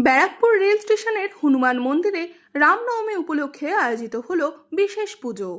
Barrackpore rail স্টেশনের হনুমান মন্দিরে রামনবমী উপলক্ষে আয়োজিত হলো বিশেষ পুজো।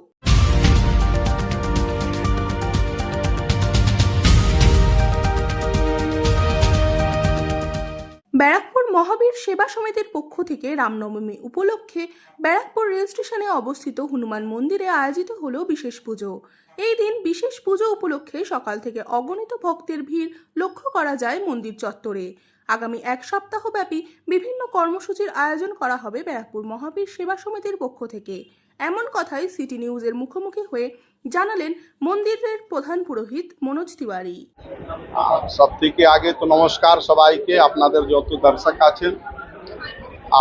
ব্যারাকপুর মহাবীর সেবা সমিতির পক্ষ থেকে রামনবমী উপলক্ষে ব্যারাকপুর রেল স্টেশনে অবস্থিত হনুমান মন্দিরে আয়োজিত হলো বিশেষ পুজো। এই দিন বিশেষ পুজো উপলক্ষে সকাল থেকে অগণিত ভক্তের ভিড় লক্ষ্য করা যায় মন্দির চত্বরে। আগামী এক সপ্তাহ ব্যাপী বিভিন্ন কর্মসূচির আয়োজন করা হবে ব্যারাকপুর মহাবীর সেবা সমিতির পক্ষ থেকে। এমন কথাই সিটি নিউজের মুখোমুখি হয়ে জানালেন মন্দিরের প্রধান পুরোহিত মনোজ তিওয়ারি। সবথেকে আগে তো নমস্কার সবাইকে, আপনাদের যত দর্শক আছেন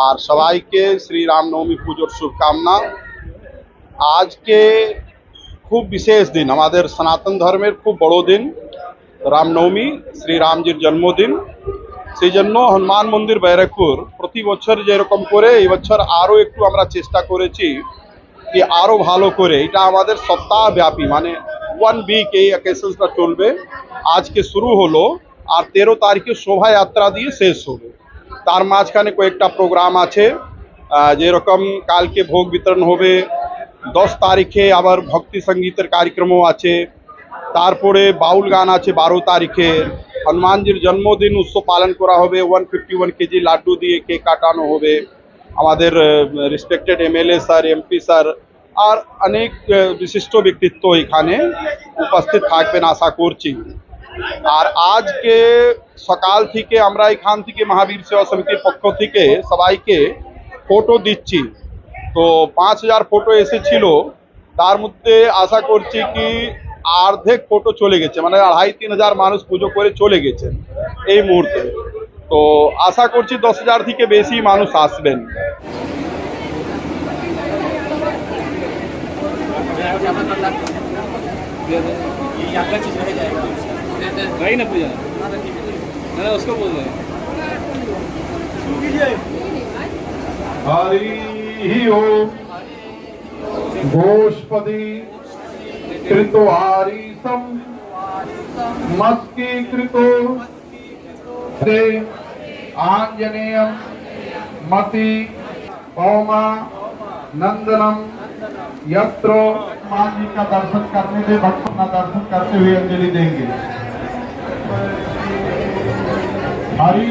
আর সবাইকে শ্রী রামনবমী পুজোর শুভকামনা। আজকে খুব বিশেষ দিন, আমাদের সনাতন ধর্মের খুব বড় দিন রামনবমী, শ্রী রামজির জন্মদিন। সেই জন্য হনুমান মন্দির ব্যারাকপুর প্রতি বছর যেরকম করে এই বছর আরও একটু আমরা চেষ্টা করেছি কি আরও ভালো করে। এটা আমাদের সপ্তাহ ব্যাপী, মানে 1 উইক এই অকেশনটা চলবে। আজকে শুরু হলো আর 13 তারিখে শোভাযাত্রা দিয়ে শেষ হবে। তার মাঝখানে কয়েকটা প্রোগ্রাম আছে, যেরকম কালকে ভোগ বিতরণ হবে, 10 তারিখে আবার ভক্তি সঙ্গীতের কার্যক্রমও আছে, তারপরে বাউল গান আছে 12 তারিখে। হনুমানজির জন্মদিন উৎসব পালন করা হবে, 151 কেজি লাড্ডু দিয়ে কেক কাটানো হবে। আমাদের respected MLA sir, MP sir আর অনেক বিশিষ্ট ব্যক্তিত্ব এখানে উপস্থিত থাকবেন আশা করছি। আর আজকে সকাল থেকে আমরা এখান থেকে মহাবীর সেবা সমিতির পক্ষ থেকে সবাইকে ফটো দিচ্ছি। তো 5000 ফটো এসেছিল, তার মধ্যে আশা করছি কি অর্ধেক ফটো চলে গেছে, মানে 2500-3000 মানুষ পুজো করে চলে গেছেন এই মুহূর্তে। তো আশা করছি 10,000 থেকে বেশি মানুষ আসবেন। हरि ओम गोष्पदी कृतवारीसम मस्कीकृतो ते आंजनेयम मति पौमा नंदनम यत्र। मां जी का दर्शन करने से भक्तों का दर्शन करते हुए अंजलि देंगे। हरि